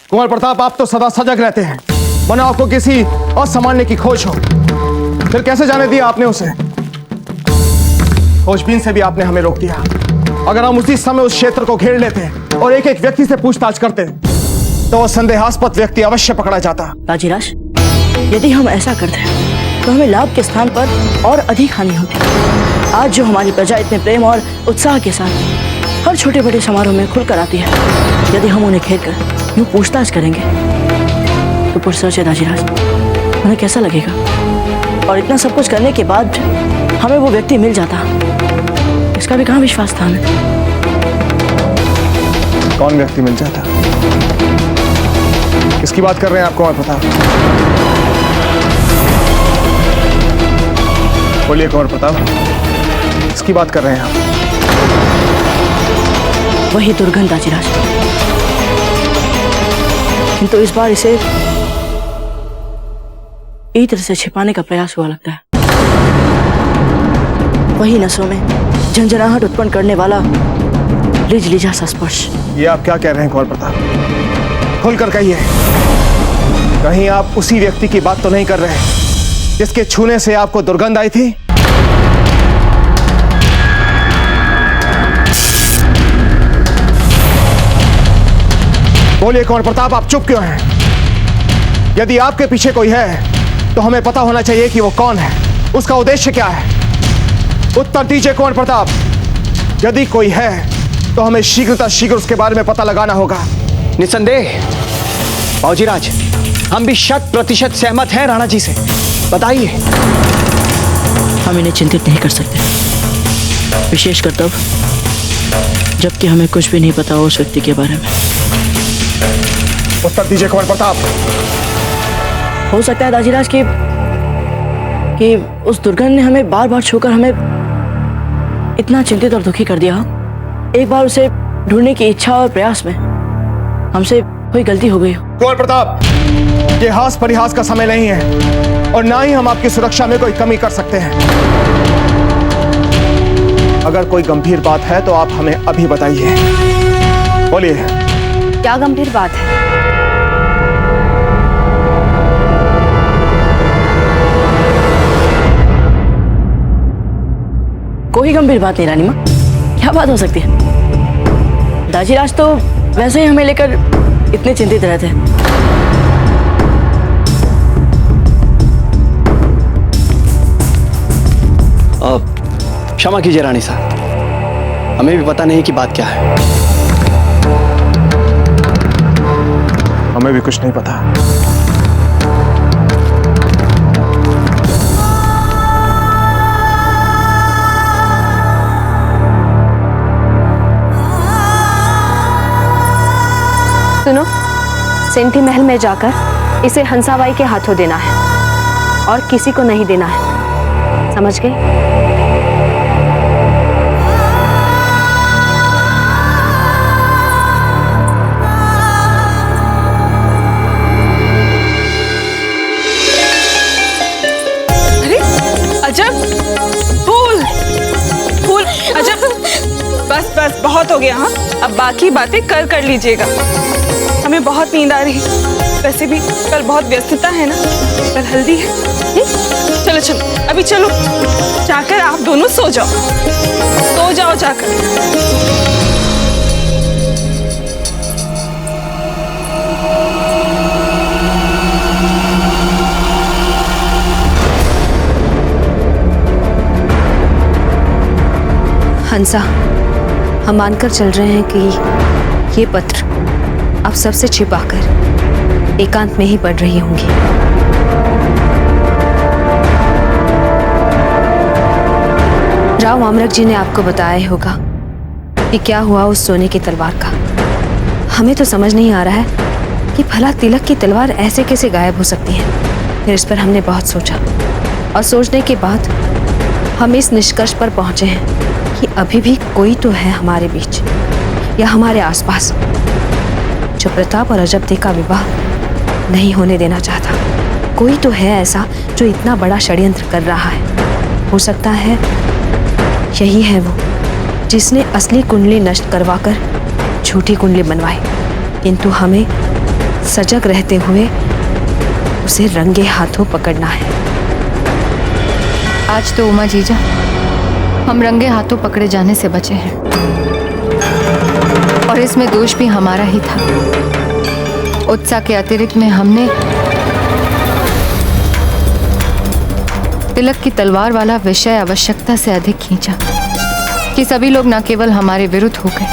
कुंवर प्रताप, आप तो सदा सजग रहते हैं, वरना आपको किसी असामान्य की खोज हो। फिर कैसे जाने दिया आपने उसे? खोजबीन से भी आपने हमें रोक दिया। अगर हम उसी समय उस क्षेत्र को घेर लेते और एक एक व्यक्ति से पूछताछ करते तो वो संदेहास्पद व्यक्ति अवश्य पकड़ा जाता। राजीराज, यदि हम ऐसा करते तो हमें लाभ के स्थान पर और अधिक हानि होती। आज जो हमारी प्रजा इतने प्रेम और उत्साह के साथ हर छोटे बड़े समारोह में खुलकर आती है, यदि हम उन्हें घेर कर यूं पूछताछ करेंगे तो पुरसच है राजीराज, उन्हें कैसा लगेगा? और इतना सब कुछ करने के बाद हमें वो व्यक्ति मिल जाता, इसका भी कहाँ विश्वास था हमें। कौन व्यक्ति मिल जाता? किसकी बात कर रहे हैं आपको और प्रताप? बोलिए कुंवर प्रताप, किसकी बात कर रहे हैं आप? वही दुर्गंध राजीराज, किंतु इस बार इसे इत्र से छिपाने का प्रयास हुआ लगता है। वही नसों में झंझनाहट उत्पन्न करने वाला लिजलिजा सा स्पर्श। ये आप क्या कह रहे हैं कुंवर प्रताप? खुलकर कहिए, कहीं आप उसी व्यक्ति की बात तो नहीं कर रहे जिसके छूने से आपको दुर्गंध आई थी? बोलिए कुंवर प्रताप, आप चुप क्यों हैं? यदि आपके पीछे कोई है तो हमें पता होना चाहिए कि वो कौन है, उसका उद्देश्य क्या है। उत्तर दीजिए कुंवर प्रताप। यदि कोई है तो हमें शीघ्र उसके बारे में पता लगाना होगा। निसंदेह बाबूजीराज, हम भी 100% सहमत हैं राणा जी से। बताइए। हम इन्हें चिंतित नहीं कर सकते, विशेषकर तब जबकि हमें कुछ भी नहीं पता हो उस व्यक्ति के बारे में। उत्तर दीजिए कुंवर प्रताप। हो सकता है राजीराज कि उस दुर्गंध ने हमें बार बार छूकर हमें इतना चिंतित और दुखी कर दिया। एक बार उसे ढूंढने की इच्छा और प्रयास में हमसे कोई गलती हो गई हो। कुंवर प्रताप, ये हास परिहास का समय नहीं है और ना ही हम आपकी सुरक्षा में कोई कमी कर सकते हैं। अगर कोई गंभीर बात है तो आप हमें अभी बताइए। बोलिए। क्या गंभीर बात है? कोई गंभीर बात नहीं रानी माँ, क्या बात हो सकती है? राजीराज तो वैसे ही हमें लेकर इतने चिंतित रहते हैं। क्षमा कीजिए रानी साहब, हमें भी पता नहीं कि बात क्या है। हमें भी कुछ नहीं पता। सुनो, सेंटी महल में जाकर इसे हंसाबाई के हाथों देना है और किसी को नहीं देना है, समझ गई? अरे अजब फूल फूल, अजब। बस बस बहुत हो गया। हाँ, अब बाकी बातें कर लीजिएगा। हमें बहुत नींद आ रही है, वैसे भी कल बहुत व्यस्तता है ना, कल हल्दी है। चलो चलो अभी चलो, जाकर आप दोनों सो जाओ जाकर। हंसा, हम मानकर चल रहे हैं कि ये पत्र अब सबसे छिपाकर एकांत में ही पढ़ रही होंगी। राव मामरक जी ने आपको बताया होगा कि क्या हुआ उस सोने की तलवार का। हमें तो समझ नहीं आ रहा है कि भला तिलक की तलवार ऐसे कैसे गायब हो सकती है। फिर इस पर हमने बहुत सोचा और सोचने के बाद हम इस निष्कर्ष पर पहुंचे हैं कि अभी भी कोई तो है हमारे बीच या हमारे आसपास जो प्रताप और अजब का विवाह नहीं होने देना चाहता। कोई तो है ऐसा जो इतना बड़ा षड्यंत्र कर रहा है। हो सकता है यही है वो जिसने असली कुंडली नष्ट करवाकर झूठी कुंडली बनवाई। किंतु हमें सजग रहते हुए उसे रंगे हाथों पकड़ना है। आज तो उमा जीजा हम रंगे हाथों पकड़े जाने से बचे हैं, और इसमें दोष भी हमारा ही था। उत्साह के अतिरिक्त में हमने तिलक की तलवार वाला विषय आवश्यकता से अधिक खींचा कि सभी लोग न केवल हमारे विरुद्ध हो गए,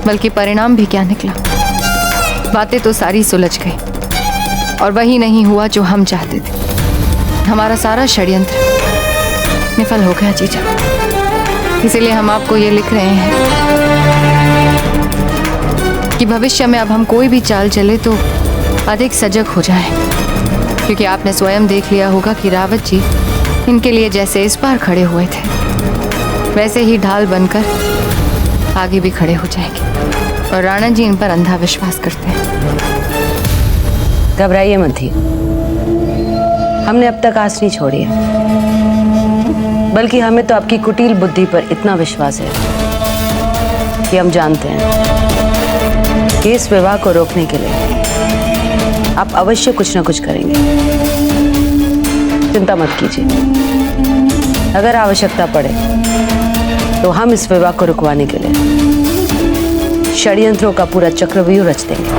बल्कि परिणाम भी क्या निकला। बातें तो सारी सुलझ गई और वही नहीं हुआ जो हम चाहते थे। हमारा सारा षड्यंत्र निफल हो गया जीजा। इसीलिए हम आपको ये लिख रहे हैं कि भविष्य में अब हम कोई भी चाल चले तो अधिक सजग हो जाएं, क्योंकि आपने स्वयं देख लिया होगा कि रावत जी इनके लिए जैसे इस बार खड़े हुए थे, वैसे ही ढाल बनकर आगे भी खड़े हो जाएंगे, और राणा जी इन पर अंधा विश्वास करते हैं। घबराइए मत ही, हमने अब तक आस नहीं छोड़ी है, बल्कि हमें तो आपकी कुटिल बुद्धि पर इतना विश्वास है कि हम जानते हैं कि इस विवाह को रोकने के लिए आप अवश्य कुछ न कुछ करेंगे। चिंता मत कीजिए, अगर आवश्यकता पड़े तो हम इस विवाह को रुकवाने के लिए षड्यंत्रों का पूरा चक्रव्यूह रच देंगे।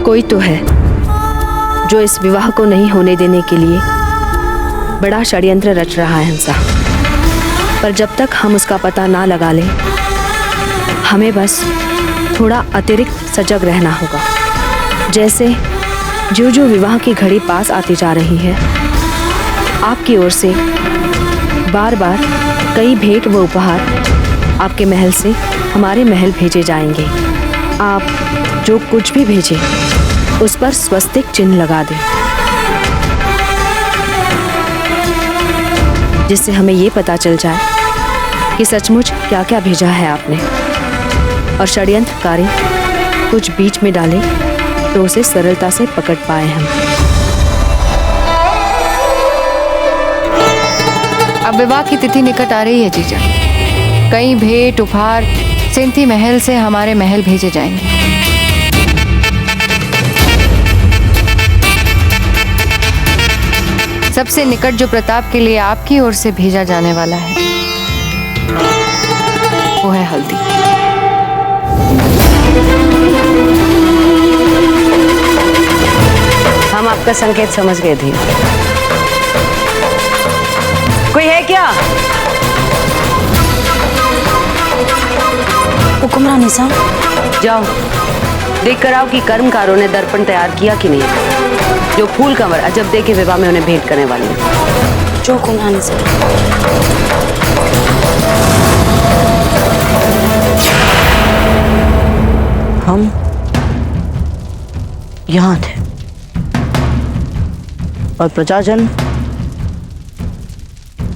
कोई तो है जो इस विवाह को नहीं होने देने के लिए बड़ा षड्यंत्र रच रहा है हंसा, पर जब तक हम उसका पता ना लगा लें, हमें बस थोड़ा अतिरिक्त सजग रहना होगा। जैसे जो जो विवाह की घड़ी पास आती जा रही है, आपकी ओर से बार बार कई भेंट व उपहार आपके महल से हमारे महल भेजे जाएंगे। आप जो कुछ भी भेजें उस पर स्वस्तिक चिन्ह लगा दें, जिससे हमें ये पता चल जाए कि सचमुच क्या क्या भेजा है आपने, और षड्यंत्रकारी कुछ बीच में डाले तो उसे सरलता से पकड़ पाए हम। अब विवाह की तिथि निकट आ रही है जीजा। कई भेंट उपहार सिंथी महल से हमारे महल भेजे जाएंगे। सबसे निकट जो प्रताप के लिए आपकी ओर से भेजा जाने वाला है वो है हल्दी। हम आपका संकेत समझ गए थे। कोई है क्या? हुक्मरानी साहब, जाओ देख कर आओ कि कर्मकारों ने दर्पण तैयार किया कि नहीं, जो फूल कंवर अजब दे के विवाह में उन्हें भेंट करने वाले हैं। जो हुक्मरानी साहब। हम यहाँ थे और प्रजाजन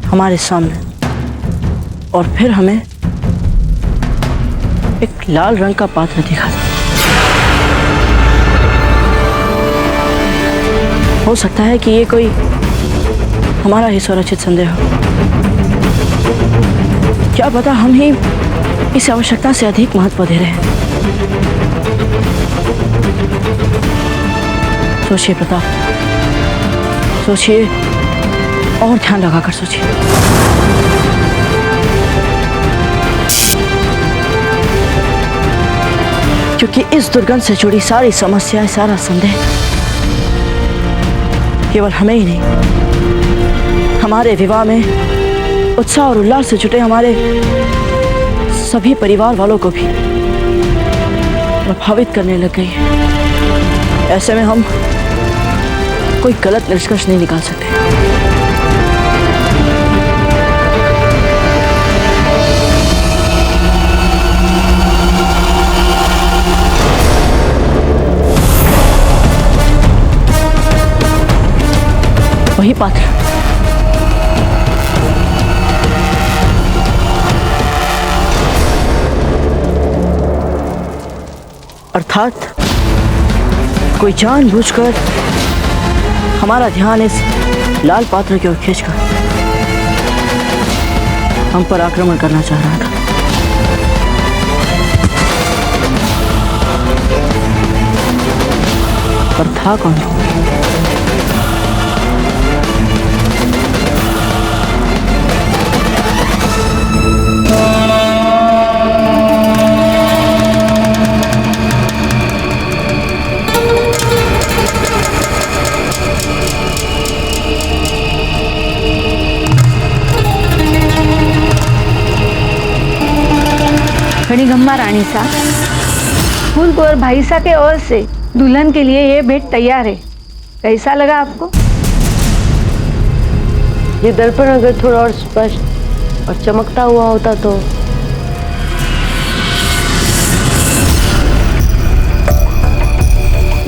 हमारे सामने, और फिर हमें एक लाल रंग का पात्र दिखा। हो सकता है कि ये कोई हमारा ही स्वरचित संदेह हो। क्या पता हम ही इस आवश्यकता से अधिक महत्व दे रहे हैं। सोचिए प्रताप, सोचिए और ध्यान लगाकर सोचिए। क्योंकि इस दुर्गंध से जुड़ी सारी समस्याएं, सारा संदेह केवल हमें ही नहीं, हमारे विवाह में उत्साह और उल्लास से जुटे हमारे सभी परिवार वालों को भी प्रभावित करने लग गई है। ऐसे में हम कोई गलत निष्कर्ष नहीं निकाल सकते। वही पात्र अर्थात कोई जानबूझकर हमारा ध्यान इस लाल पात्र की ओर खींचकर हम पर आक्रमण करना चाह रहा था। पर था कौन? खड़ीगम्मा रानी सा, फूल और भाई सा के ओर से दुल्हन के लिए ये भेंट तैयार है। कैसा लगा आपको? ये दर्पण अगर थोड़ा और स्पष्ट और चमकता हुआ होता तो।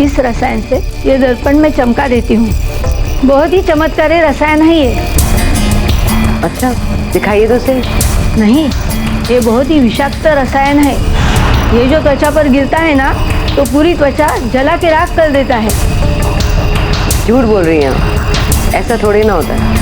इस रसायन से ये दर्पण में चमका देती हूँ। बहुत ही चमत्कारी रसायन है ये। अच्छा, दिखाइए तो सही। नहीं, ये बहुत ही विषाक्त रसायन है। ये जो त्वचा पर गिरता है ना, तो पूरी त्वचा जला के राख कर देता है। झूठ बोल रही हैं आप, ऐसा थोड़ी ना होता है।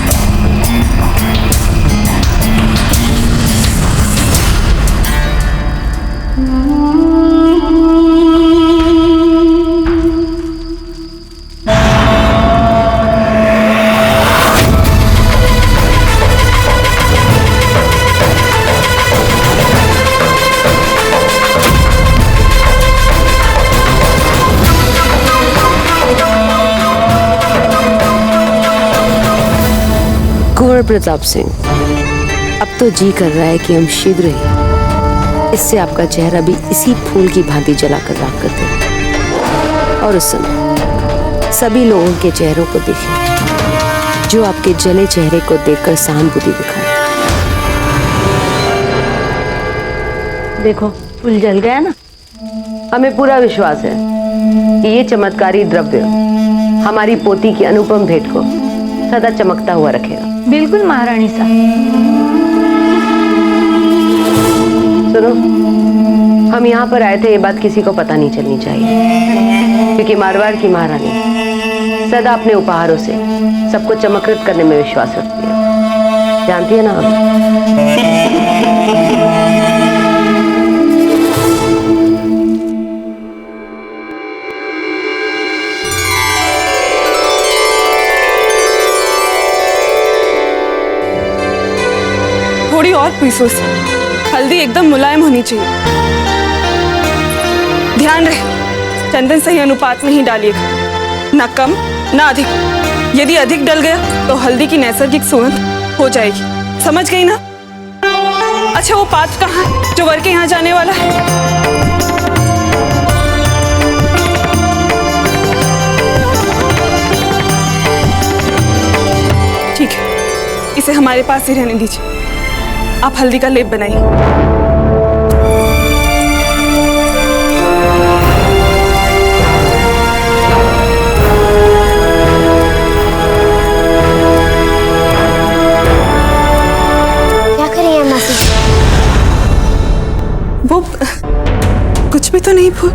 कुंवर प्रताप सिंह, अब तो जी कर रहा है कि हम शीघ्र ही इससे आपका चेहरा भी इसी फूल की भांति जलाकर राख कर दें। और उस समय सभी लोगों के चेहरों को देखें जो आपके जले चेहरे को देखकर सहानुभूति दिखाए। देखो, फूल जल गया ना। हमें पूरा विश्वास है कि ये चमत्कारी द्रव्य हमारी पोती की अनुपम भेंट को सदा चमकता हुआ रखेगा। बिल्कुल महारानी सा। सुनो, हम यहाँ पर आए थे, ये बात किसी को पता नहीं चलनी चाहिए, क्योंकि मारवाड़ की महारानी सदा अपने उपहारों से सबको चमकृत करने में विश्वास रखती है। जानती है ना आप? थोड़ी और पीसो से। हल्दी एकदम मुलायम होनी चाहिए। ध्यान रहे, चंदन सही अनुपात में ही डालिएगा, ना कम ना अधिक। यदि अधिक डल गया तो हल्दी की नैसर्गिक सुगंध हो जाएगी। समझ गई ना? अच्छा, वो पात्र कहाँ है जो वर के यहाँ जाने वाला है? ठीक है, इसे हमारे पास ही रहने दीजिए। आप हल्दी का लेप बनाइए। क्या कर रही है मासी? वो कुछ भी तो नहीं भूल।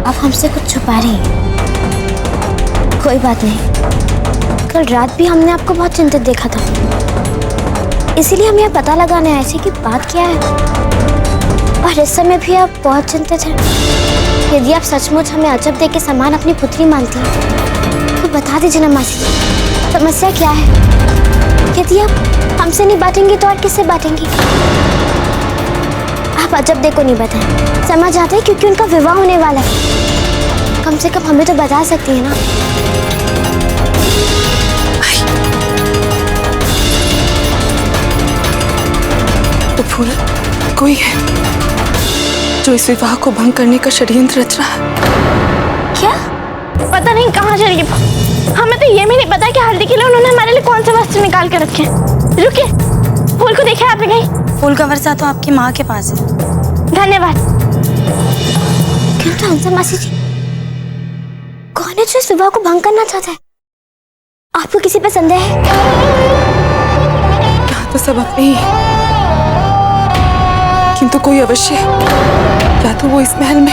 आप हमसे कुछ छुपा रही हैं। कोई बात नहीं, कल रात भी हमने आपको बहुत चिंतित देखा था, इसीलिए हम यह पता लगाने आए थे कि बात क्या है। और इस समय भी आप बहुत चिंतित हैं। यदि आप सचमुच हमें अजब देख के समान अपनी पुत्री मानती हैं, तो बता दीजिए ना मासी, समस्या क्या है? यदि आप हमसे नहीं बांटेंगी तो और किससे बांटेंगी? आप अजब देख को नहीं बताएं, समझ आते हैं, क्योंकि उनका विवाह होने वाला है। कम से कम हमें तो बता सकती है ना। तो फूल कोई है जो इस विवाह को भंग करने का षड्यंत्र रच रहा है। क्या? पता नहीं कहाँ चली गई। हमें तो ये भी नहीं पता कि हल्दी के लिए उन्होंने हमारे लिए कौन से वस्त्र निकाल के रखे हैं। रुकिए, फूल को देखा आपने कहीं? फूल का वर्षा तो आपकी माँ के पास है। धन्यवाद। किंतु हंसा मासी जी, कौन है जो इस विवाह को भंग करना चाहता है? आपको किसी पे संदेह है? यहाँ तो सब अपने ही हैं। किंतु कोई अवश्य है, या तो वो इस महल में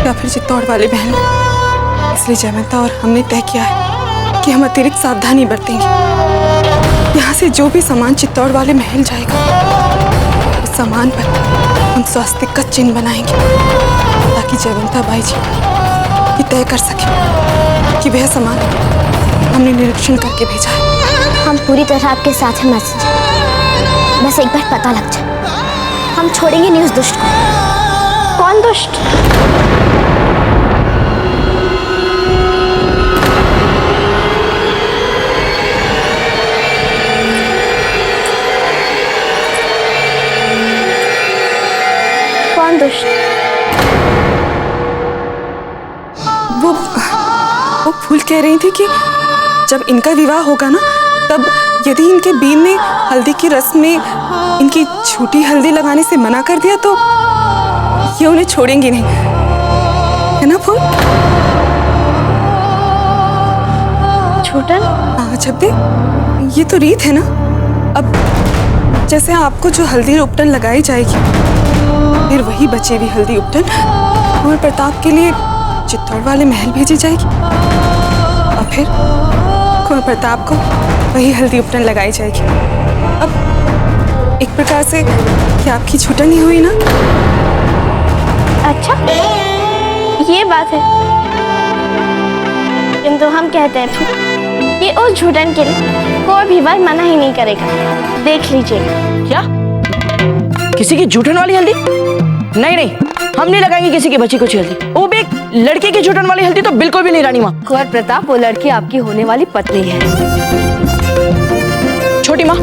या फिर चित्तौड़ वाले महल में। इसलिए जयवंता और हमने तय किया है कि हम अतिरिक्त सावधानी बरतेंगे। यहाँ से जो भी सामान चित्तौड़ वाले महल जाएगा, उस सामान पर हम स्वास्तिक का चिन्ह बनाएंगे, ताकि जयवंता बाई जी कि तय कर सके कि वह सामान हमने निरीक्षण करके भेजा है। हम पूरी तरह आपके साथ हैं मासी जी। बस एक बार पता लग जाए, हम छोड़ेंगे नहीं उस दुष्ट को। कौन दुष्ट? कौन दुष्ट? वो फूल कह रही थी कि जब इनका विवाह होगा ना, तब यदि इनके बीन ने हल्दी की रस्म में इनकी छोटी हल्दी लगाने से मना कर दिया तो ये उन्हें छोड़ेंगी नहीं, है ना फूल? छूटन? हाँ जब दे, ये तो रीत है ना। अब जैसे आपको जो हल्दी उपटन लगाई जाएगी, फिर वही बची हुई हल्दी उपटन कुंवर प्रताप के लिए चित्तौड़ वाले महल भेजी जाएगी और फिर कुंवर प्रताप को वही हल्दी उपटन लगाई जाएगी। अब एक प्रकार से क्या आपकी छूटन ही हुई ना? अच्छा, ये बात है। किंतु हम कहते हैं कि उस झूठन के लिए कोई भी वर मना ही नहीं करेगा। देख लीजिए। क्या किसी की झूठन वाली हल्दी? नहीं नहीं, हम नहीं लगाएंगे किसी की बची कुछ हल्दी। वो भी एक लड़के की झूठन वाली हल्दी तो बिल्कुल भी नहीं रानी माँ। कुंवर प्रताप, वो लड़की आपकी होने वाली पत्नी है। छोटी माँ,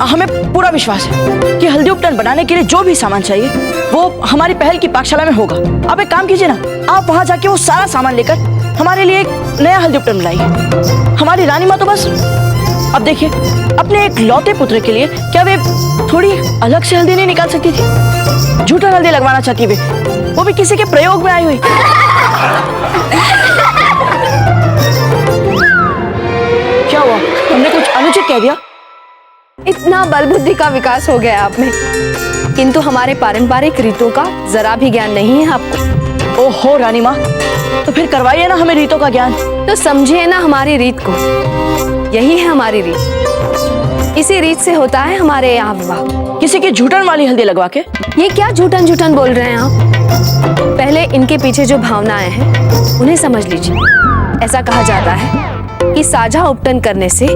हमें पूरा विश्वास है कि हल्दी उपटन बनाने के लिए जो भी सामान चाहिए वो हमारी पहल की पाकशाला में होगा। आप एक काम कीजिए ना, आप वहाँ जाके वो सारा सामान लेकर हमारे लिए एक नया हल्दी उपटन बनाइए। हमारी रानी माँ तो बस, अब देखिए, अपने एक लौते पुत्र के लिए क्या वे थोड़ी अलग से हल्दी नहीं निकाल सकती थी? झूठन हल्दी लगवाना चाहती वे, वो भी किसी के प्रयोग में आई हुई। क्या हुआ, हमने कुछ अनुचित कह दिया? इतना बल बुद्धि का विकास हो गया आप में, किंतु हमारे पारंपरिक रीतों का जरा भी ज्ञान नहीं है आपको। ओहो रानी माँ, तो फिर करवाइए ना हमें रीतों का ज्ञान। तो समझिए ना हमारी रीत को। यही है हमारी रीत। इसी रीत से होता है हमारे यहाँ विवाह। किसी की झूठन वाली हल्दी लगवा के? ये क्या झूठन झूठन बोल रहे हैं आप? पहले इनके पीछे जो भावनाएं हैं उन्हें समझ लीजिए। ऐसा कहा जाता है कि साझा उपटन करने से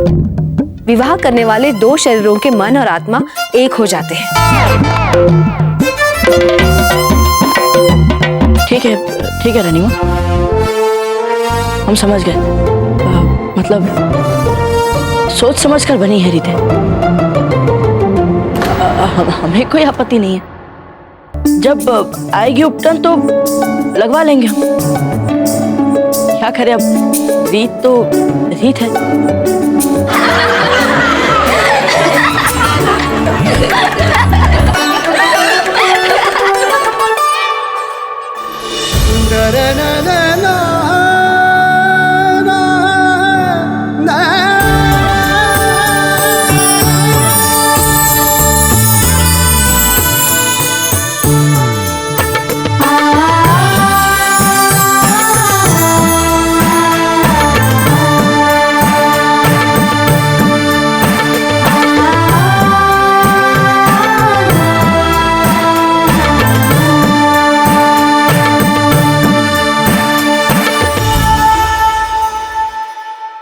विवाह करने वाले दो शरीरों के मन और आत्मा एक हो जाते हैं। ठीक है रानी माँ, हम समझ गए। मतलब सोच समझ कर बनी है रीतें। हमें कोई आपत्ति नहीं है। जब आएगी उपटन तो लगवा लेंगे हम। क्या करें, अब रीत तो रीत है।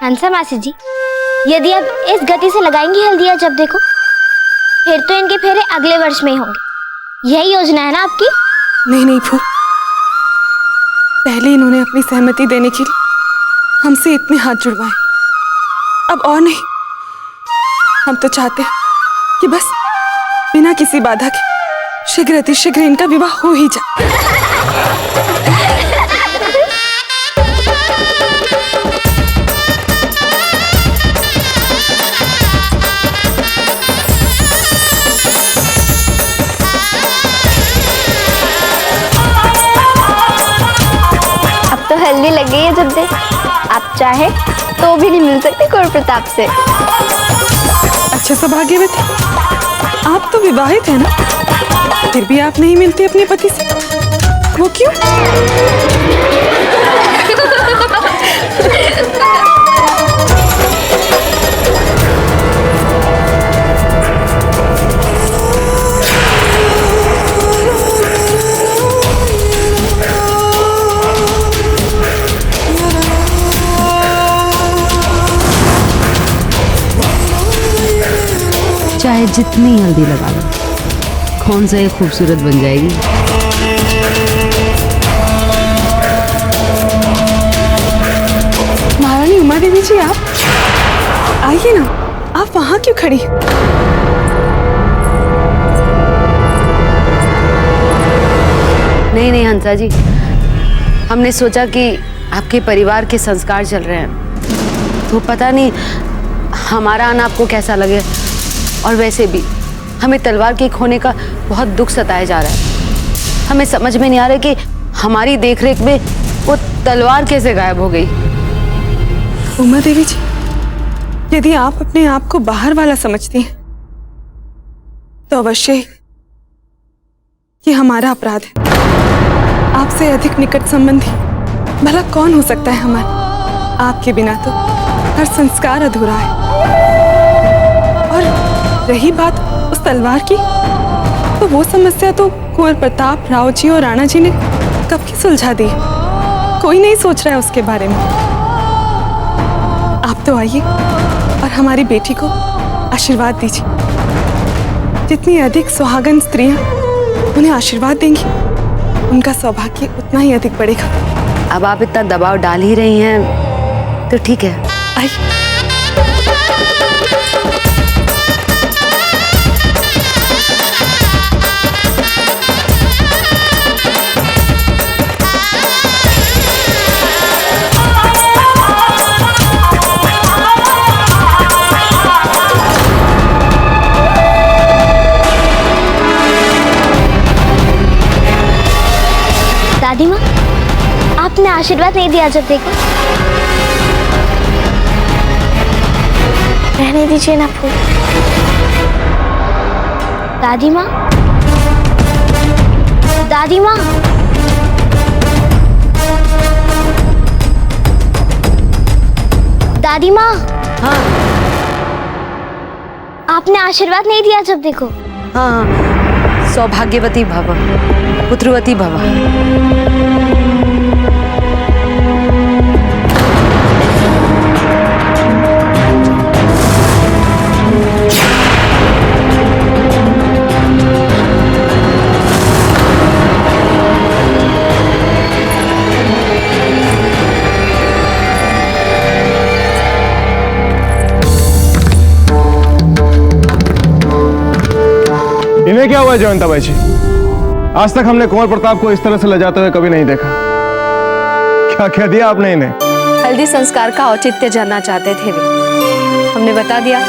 हंसा मासी जी, यदि आप इस गति से लगाएंगी हल्दिया जब देखो, फिर तो इनके फेरे अगले वर्ष में ही होंगे। यही योजना है ना आपकी? नहीं फूल, पहले इन्होंने अपनी सहमति देने के लिए हमसे इतने हाथ जुड़वाए, अब और नहीं। हम तो चाहते हैं कि बस बिना किसी बाधा के शीघ्र अतिशीघ्र इनका विवाह हो ही जाए। हल्दी लग गई है जब दे, आप चाहे तो भी नहीं मिल सकते कुंवर प्रताप से। अच्छा सौभाग्यवती, आप तो विवाहित हैं ना, फिर भी आप नहीं मिलते अपने पति से, वो क्यों? चाहे जितनी हल्दी लगा लो, कौन सा ये खूबसूरत बन जाएगी। महारानी उमा देवी जी, आप आइए ना, आप वहां क्यों खड़ी? नहीं नहीं हंसा जी, हमने सोचा कि आपके परिवार के संस्कार चल रहे हैं तो पता नहीं हमारा आना आपको कैसा लगे, और वैसे भी हमें तलवार के खोने का बहुत दुख सताया जा रहा है। हमें समझ में नहीं आ रहा कि हमारी देखरेख में वो तलवार कैसे गायब हो गई। उमा देवी जी, यदि आप अपने आप को बाहर वाला समझती हैं तो अवश्य ये हमारा अपराध है। आपसे अधिक निकट संबंधी भला कौन हो सकता है हमारा? आपके बिना तो हर संस्कार अधूरा है। और रही बात उस तलवार की, तो वो समस्या तो कुंवर प्रताप, राव जी और राणा जी ने कब की सुलझा दी। कोई नहीं सोच रहा है उसके बारे में। आप तो आइए और हमारी बेटी को आशीर्वाद दीजिए। जितनी अधिक सुहागन स्त्रियां उन्हें आशीर्वाद देंगी, उनका सौभाग्य उतना ही अधिक बढ़ेगा। अब आप इतना दबाव डाल ही रही हैं तो ठीक है, आइए। दादी माँ, आपने आशीर्वाद नहीं दिया जब देखो। रहने दीजिए ना फूल। दादी माँ, दादी माँ, दादी माँ। हाँ आपने आशीर्वाद नहीं दिया जब देखो। हाँ हाँ, सौभाग्यवती भव, पुत्रवती भव। इन्हें क्या हुआ जयवंता बाई जी? आज तक हमने कुंवर प्रताप को इस तरह से ले जाते हुए कभी नहीं देखा। क्या कह दिया आपने इन्हें? हल्दी संस्कार का औचित्य जानना चाहते थे वे, हमने बता दिया।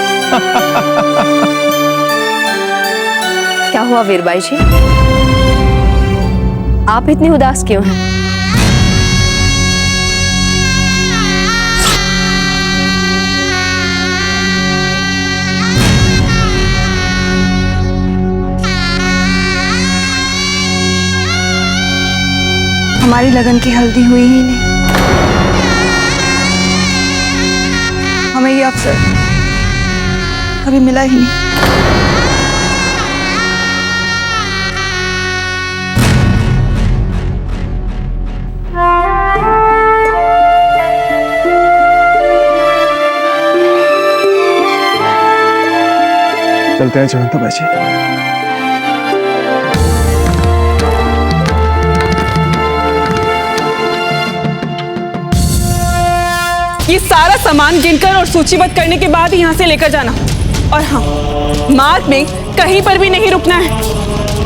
क्या हुआ वीरबाई जी, आप इतनी उदास क्यों हैं? हमारी लगन की हल्दी हुई ही नहीं। हमें ये अवसर कभी मिला ही नहीं। चलते हैं जयवंता बाई जी। ये सारा सामान गिनकर और सूचीबद्ध करने के बाद ही यहाँ से लेकर जाना। और हाँ, मार्ग में कहीं पर भी नहीं रुकना है।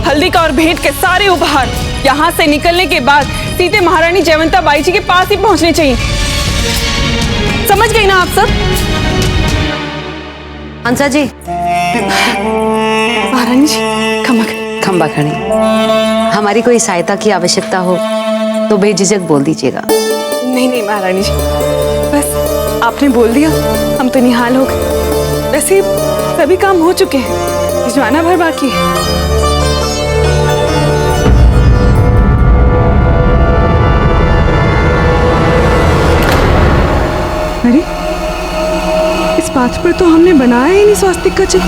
हल्दी का और भेंट के सारे उपहार यहाँ से निकलने के बाद सीधे महारानी जयवंता बाई जी के पास ही पहुँचने चाहिए। समझ गई ना आप सब? हंसा जी। महारानी जी, खंबा खड़ी। हमारी कोई सहायता की आवश्यकता हो तो बेझिझक बोल दीजिएगा। नहीं नहीं महारानी जी, बस आपने बोल दिया, हम तो निहाल हो गए। वैसे सभी काम हो चुके हैं, भिजवाना भर बाकी है। अरे, इस पात्र पर तो हमने बनाया ही नहीं स्वास्तिक का चिन्ह।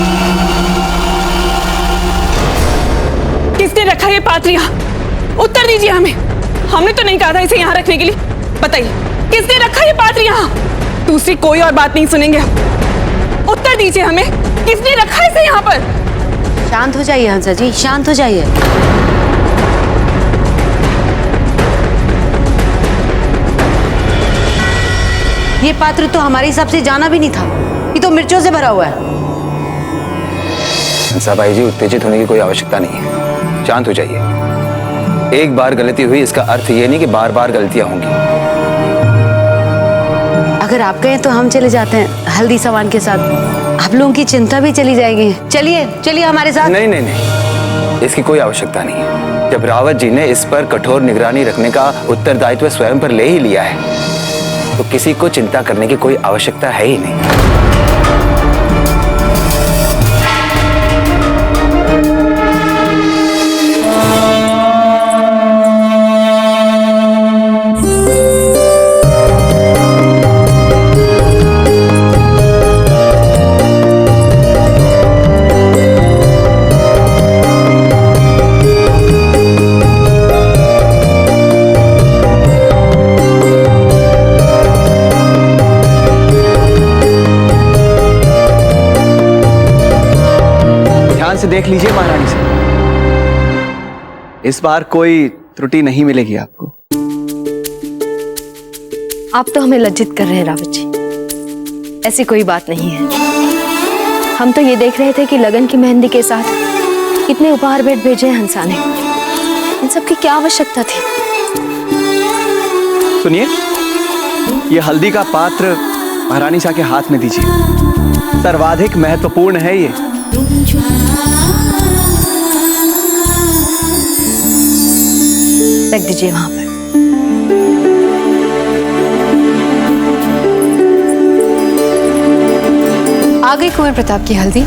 किसने रखा ये पात्र यहाँ? उत्तर दीजिए हमें। हमने तो नहीं कहा था इसे यहाँ रखने के लिए। बताइए, किसने रखा ये पात्र यहाँ? दूसरी कोई और बात नहीं सुनेंगे। उत्तर दीजिए हमें। किसने रखा है इसे यहाँ पर? शांत हो जाइए हंसा जी, शांत हो जाइए। ये पात्र तो हमारे हिसाब से जाना भी नहीं था, ये तो मिर्चों से भरा हुआ है। हंसा भाई जी, उत्तेजित होने की कोई आवश्यकता नहीं है, शांत हो जाइए। एक बार गलती हुई इसका अर्थ ये नहीं कि बार बार गलतियां होंगी। अगर आप कहें तो हम चले जाते हैं हल्दी सामान के साथ, आप लोगों की चिंता भी चली जाएगी। चलिए चलिए हमारे साथ। नहीं नहीं नहीं, इसकी कोई आवश्यकता नहीं है। जब रावत जी ने इस पर कठोर निगरानी रखने का उत्तरदायित्व स्वयं पर ले ही लिया है, तो किसी को चिंता करने की कोई आवश्यकता है ही नहीं। से देख लीजिए महारानी से, इस बार कोई त्रुटि नहीं मिलेगी आपको। आप तो हमें लज्जित कर रहे हैं रावत जी, ऐसी कोई बात नहीं है। हम तो ये देख रहे थे कि लगन की मेहंदी के साथ कितने उपहार भेंट भेजे हैं हंसा ने, इन सब की क्या आवश्यकता थी? सुनिए, ये हल्दी का पात्र महारानी सा के हाथ में दीजिए, सर्वाधिक महत्वपूर्ण है ये। रख दीजिए वहां पर। आ गई कुंवर प्रताप की हल्दी।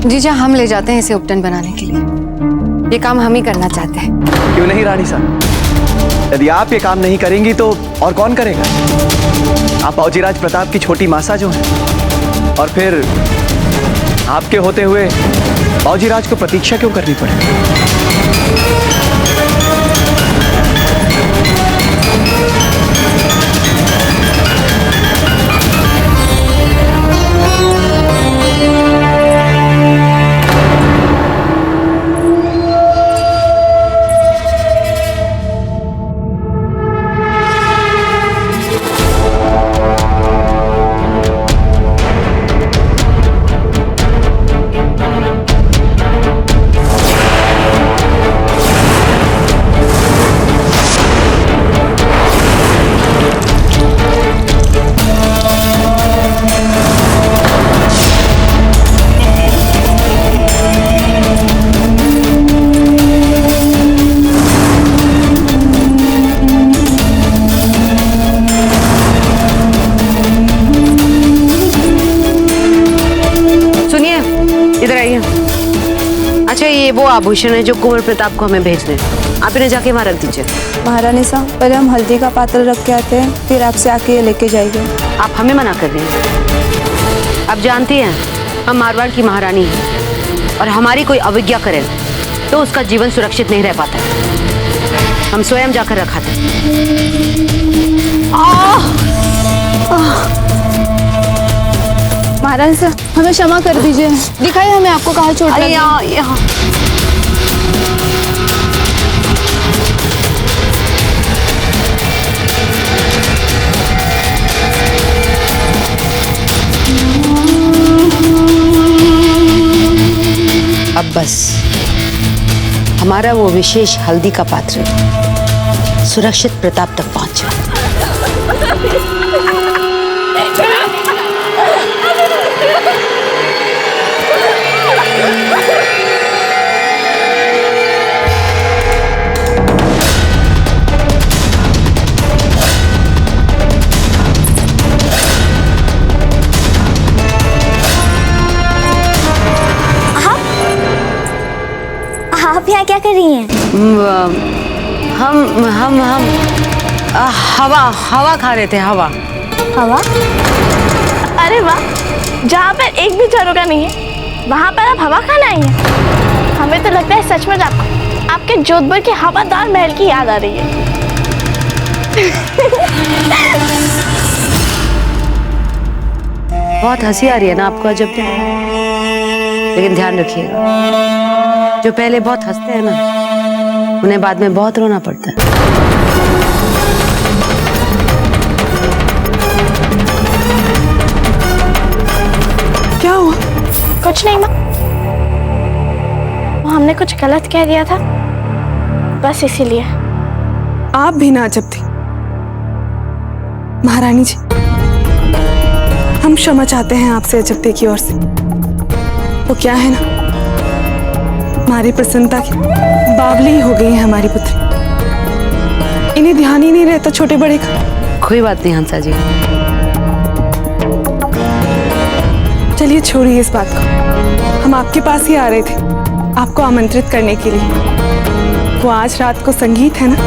जीजा, हम ले जाते हैं इसे उपटन बनाने के लिए। ये काम हम ही करना चाहते हैं। क्यों नहीं रानी साहब, यदि आप ये काम नहीं करेंगी तो और कौन करेगा? आप बाबूजीराज प्रताप की छोटी मासा जो है, और फिर आपके होते हुए बाबूजीराज को प्रतीक्षा क्यों करनी पड़े? ये वो आभूषण है जो कुंवर प्रताप को हमें भेजने, आप इन्हें जाके वहाँ रख दीजिए। महारानी साहब, पहले हम हल्दी का पात्र रख के आते हैं, फिर आपसे आके ये लेके जाएंगे। आप हमें मना कर रही हैं। आप जानती हैं हम मारवाड़ की महारानी हैं, और हमारी कोई अवज्ञा करे तो उसका जीवन सुरक्षित नहीं रह पाता। हम स्वयं जाकर रखाते। महारानी साहब, हमें क्षमा कर दीजिए, दिखाइए हमें आपको कहाँ चोट लगी। यहाँ अब बस हमारा वो विशेष हल्दी का पात्र सुरक्षित प्रताप तक पहुंचा। आप यहाँ क्या कर रही हैं? हम हवा खा रहे थे। हवा? अरे वाह, जहाँ पर एक भी झरोका नहीं है वहाँ पर आप हवा खाना आई हैं। हमें तो लगता है सचमुच आपके जोधपुर के हवादार महल की याद आ रही है। बहुत हंसी आ रही है ना आपको अजब दे, लेकिन ध्यान रखिएगा, जो पहले बहुत हंसते हैं ना, उन्हें बाद में बहुत रोना पड़ता है। क्या हुआ? कुछ नहीं माँ, वो हमने कुछ गलत कह दिया था, बस इसीलिए। आप भी ना अजब थी। महारानी जी, हम क्षमा चाहते हैं आपसे अजब की ओर से। वो क्या है ना, हमारी प्रसन्नता की बावली हो गई है हमारी पुत्री। इन्हें ध्यान ही नहीं रहता छोटे बड़े का। कोई बात नहीं हंसा जी, चलिए छोड़िए इस बात को। हम आपके पास ही आ रहे थे आपको आमंत्रित करने के लिए। वो आज रात को संगीत है ना,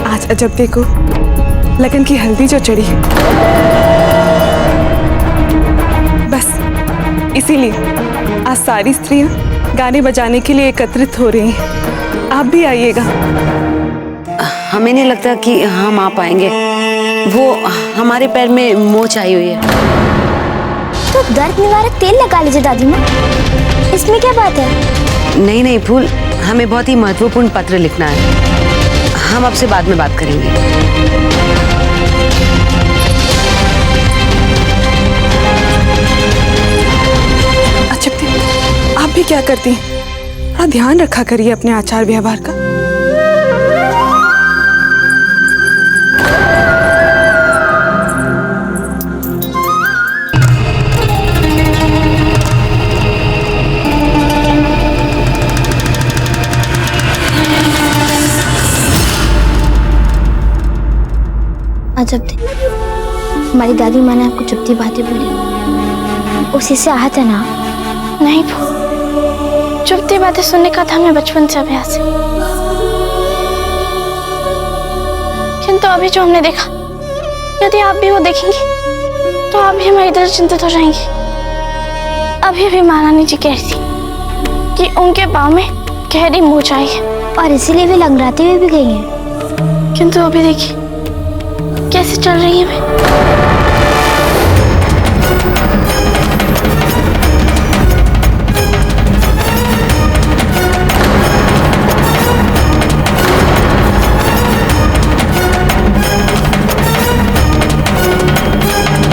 आज अजब देखो लगन की हल्दी जो चढ़ी है, बस इसीलिए आज सारी स्त्रियां गाने बजाने के लिए एकत्रित हो रही हैं। आप भी आइएगा। हमें नहीं लगता कि हम आ पाएंगे, वो हमारे पैर में मोच आई हुई है। तो दर्द निवारक तेल लगा लीजिए दादी माँ, इसमें क्या बात है? नहीं नहीं फूल, हमें बहुत ही महत्वपूर्ण पत्र लिखना है, हम आपसे बाद में बात करेंगे। अच्छा आप भी क्या करती हैं? थोड़ा ध्यान रखा करिए अपने आचार व्यवहार का। अजब थे, हमारी दादी माँ ने आपको चुपती बातें बोली, उसी से आहत है ना? नहीं फूल, चुपती बातें सुनने का था हमें बचपन से अभ्यास है, किंतु अभी जो हमने देखा, यदि आप भी वो देखेंगी तो आप भी हमारी तरह चिंतित हो जाएंगी। अभी भी महारानी जी कह रही थी कि उनके पाँव में गहरी मोच आई है और इसीलिए वे लंगड़ाते हुए भी गई हैं, किंतु अभी देखिए कैसे चल रही है मैं।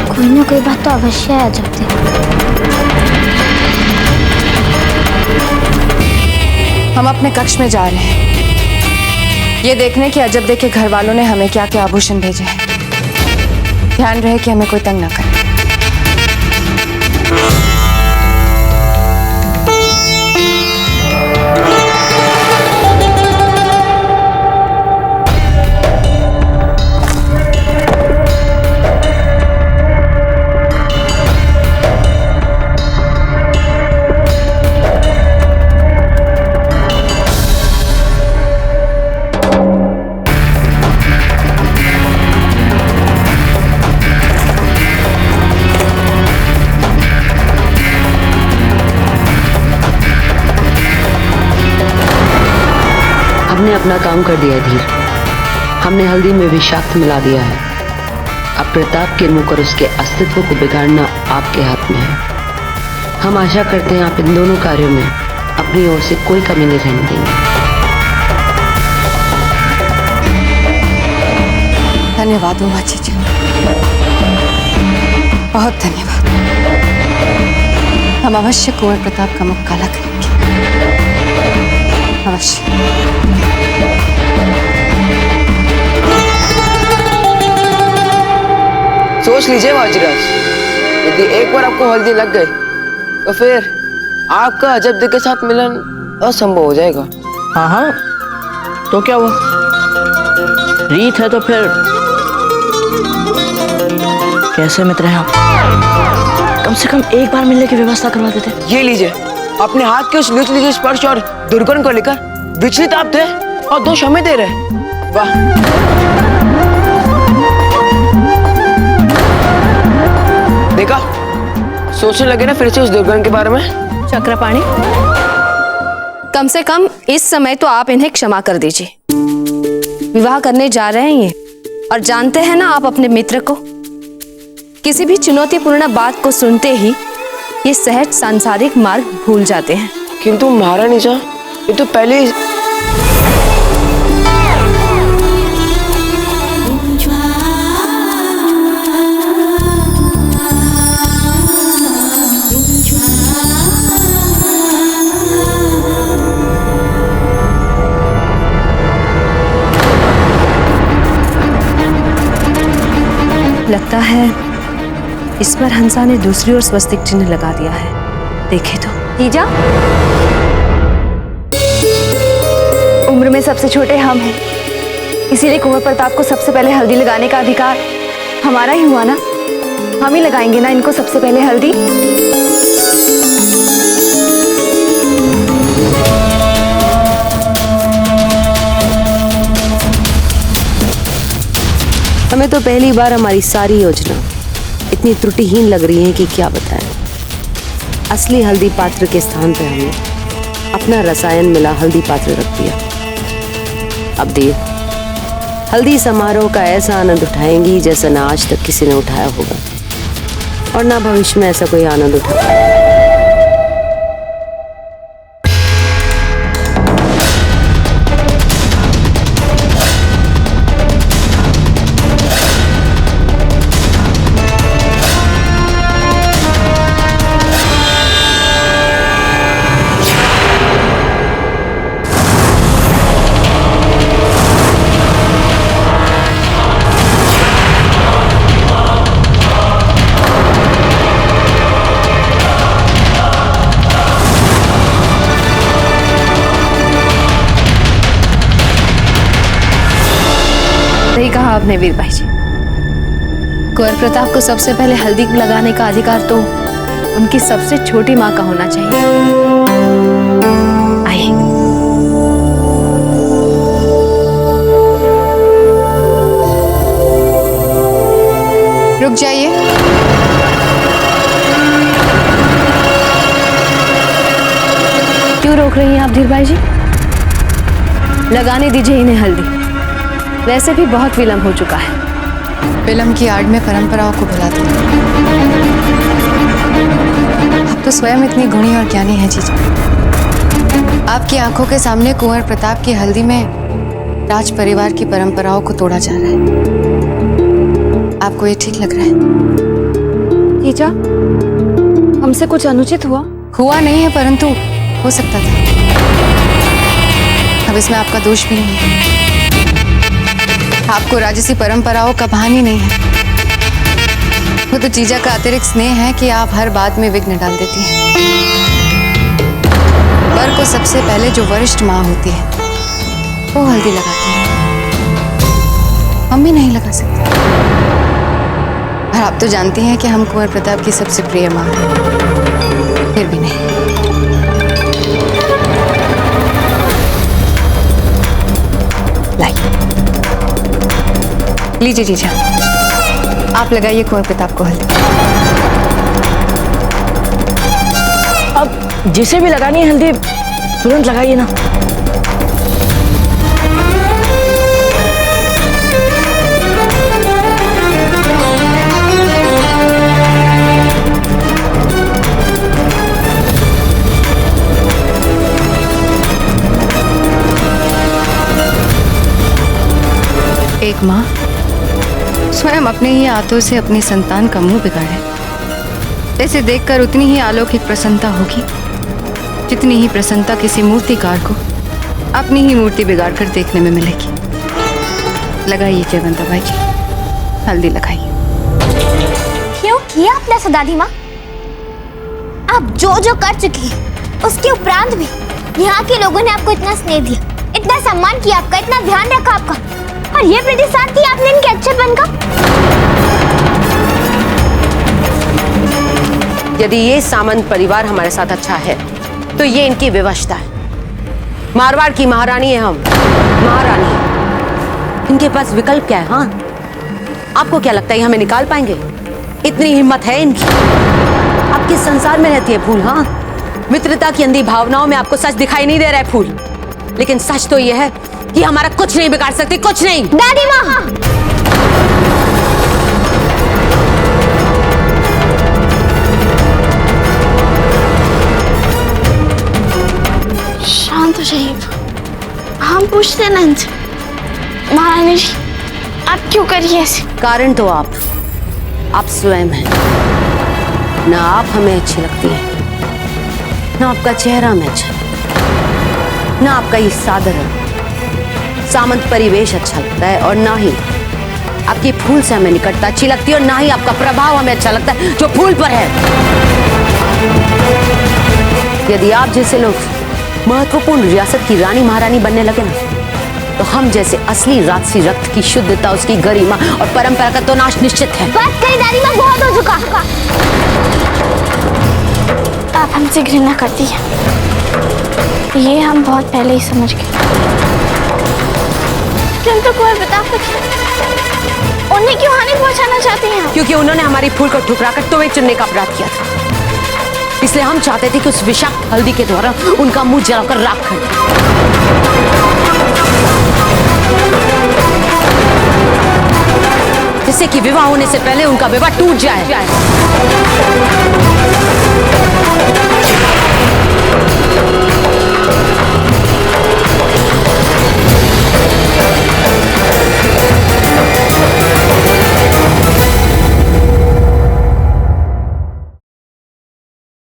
कोई ना कोई बात तो अवश्य है अजब थे। हम अपने कक्ष में जा रहे हैं, ये देखने कि अजब देख के घर वालों ने हमें क्या क्या आभूषण भेजे हैं। ध्यान रहे कि हमें कोई तंग ना करे। हमने अपना काम कर दिया है धीर, हमने हल्दी में विषाक्त मिला दिया है। अब प्रताप के मुख और उसके अस्तित्व को बिगाड़ना आपके हाथ में है। हम आशा करते हैं आप इन दोनों कार्यों में अपनी ओर से कोई कमी नहीं रहने देंगे। धन्यवाद उमा जीजा, बहुत धन्यवाद। हम अवश्य कुंवर प्रताप का मुख काला करेंगे, अवश्य। सोच लीजिए बाजीराज, यदि एक बार आपको हल्दी लग गई तो फिर आपका अजब देख के साथ मिलन असंभव हो जाएगा। हाँ हाँ, तो क्या हुआ, रीत है तो फिर कैसे मित्र हैं आप? कम से कम एक बार मिलने की व्यवस्था करवा देते। ये लीजिए, अपने हाथ के उस लीजिए स्पर्श और दुर्गुण को लेकर विचलित आप थे और दो क्षमे दे रहे। वाह, देखा, सोचने लगे ना फिर से उस दुर्गुण के बारे में। चक्रपाणी, कम से कम इस समय तो आप इन्हें क्षमा कर दीजिए। विवाह करने जा रहे हैं ये, और जानते हैं ना आप अपने मित्र को, किसी भी चुनौतीपूर्ण बात को सुनते ही ये सहज सांसारिक मार्ग भूल जाते हैं। किंतु महारानी जा, ये तो पहले ही लगता है इस पर हंसा ने दूसरी ओर स्वस्तिक चिन्ह लगा दिया है। देखे तो जीजा, उम्र में सबसे छोटे हम हैं, इसीलिए कुंवर प्रताप को सबसे पहले हल्दी लगाने का अधिकार हमारा ही हुआ ना। हम ही लगाएंगे ना इनको सबसे पहले हल्दी। हमें तो पहली बार हमारी सारी योजना इतनी त्रुटिहीन लग रही है कि क्या बताएं। असली हल्दी पात्र के स्थान पर हमने अपना रसायन मिला हल्दी पात्र रख दिया। अब देव हल्दी समारोह का ऐसा आनंद उठाएंगी जैसा ना आज तक किसी ने उठाया होगा और ना भविष्य में ऐसा कोई आनंद उठा पाएगा। सही कहा आपने वीर भाई जी। कुंवर प्रताप को सबसे पहले हल्दी लगाने का अधिकार तो उनकी सबसे छोटी माँ का होना चाहिए। आइए। रुक जाइए। क्यों रोक रही हैं आप धीर भाई जी? लगाने दीजिए इन्हें हल्दी। वैसे भी बहुत विलंब हो चुका है। विलंब की आड़ में परंपराओं को भुलाते हैं। आप तो स्वयं इतनी गुणी और ज्ञानी हैं जीजा। आपकी आंखों के सामने कुंवर प्रताप की हल्दी में राज परिवार की परंपराओं को तोड़ा जा रहा है। आपको ये ठीक लग रहा है? जीजा, हमसे कुछ अनुचित हुआ नहीं है, परंतु हो सकता था। अब इसमें आपका दोष भी नहीं है। आपको राजसी परंपराओं का भान ही नहीं है। वो तो जीजा का अतिरिक्त स्नेह है कि आप हर बात में विघ्न डाल देती हैं। वर को सबसे पहले जो वरिष्ठ माँ होती है वो हल्दी लगाती है। हम भी नहीं लगा सकते। और आप तो जानती हैं कि हम कुंवर प्रताप की सबसे प्रिय माँ हैं। फिर भी नहीं। लाइए, लीजिए जीजा, आप लगाइए कुंवर प्रताप को हल्दी। अब जिसे भी लगानी है हल्दी तुरंत लगाइए ना। एक माँ स्वयं अपने ही हाथों से अपनी संतान का मुंह बिगाड़े, इसे देखकर उतनी ही अलौकिक प्रसन्नता होगी जितनी ही प्रसन्नता किसी मूर्तिकार को अपनी ही मूर्ति बिगाड़कर देखने में मिलेगी। लगाइए जयवंता बाई जी, हल्दी लगाइए। क्यों किया आपने ऐसा दादी माँ? आप जो जो कर चुकी हैं उसके उपरांत भी यहाँ के लोगों ने आपको इतना स्नेह दिया, इतना सम्मान किया आपका, इतना ध्यान रखा आपका, और ये प्रतिसाद किया आपने इनके अच्छेपन का। यदि ये सामंत परिवार हमारे साथ अच्छा है तो ये इनकी व्यवस्था है। मारवाड़ की महारानी है हम, महारानी। इनके पास विकल्प क्या है? हाँ, आपको क्या लगता है हमें निकाल पाएंगे? इतनी हिम्मत है इनकी? आप किस संसार में रहती है फूल? हाँ, मित्रता की अंधी भावनाओं में आपको सच दिखाई नहीं दे रहा है फूल, लेकिन सच तो यह है कि हमारा कुछ नहीं बिगाड़ सकती, कुछ नहीं। दादी माँ, तो सही, हम पूछते ना इनसे। महारानी जी, आप क्यों करिए ऐसे? कारण तो आप स्वयं हैं। ना आप हमें अच्छी लगती हैं, ना आपका चेहरा हमें अच्छा, ना आपका ये साधारण सामंत परिवेश अच्छा लगता है, और ना ही आपकी फूल से हमें निकटता अच्छी लगती है, और ना ही आपका प्रभाव हमें अच्छा लगता है जो फूल पर है। यदि आप जैसे लोग महत्वपूर्ण रियासत की रानी महारानी बनने लगे ना, तो हम जैसे असली राजसी रक्त की शुद्धता, उसकी गरिमा और परंपरा का तो नाश निश्चित है। बस कहीं दादी माँ, बहुत हो चुका। आप हमसे घृणा करती हैं, ये हम बहुत पहले ही समझ गए। किंतु कोई बता सके, उन्हें क्यों हानि पहुंचाना चाहती हैं? क्योंकि उन्होंने हमारी फूल को ठुकराकर तुम्हें चुनने का अपराध किया था, इसलिए हम चाहते थे कि उस विषाक्त हल्दी के द्वारा उनका मुंह जलाकर राख कर दें। जिससे कि विवाह होने से पहले उनका विवाह टूट जाए।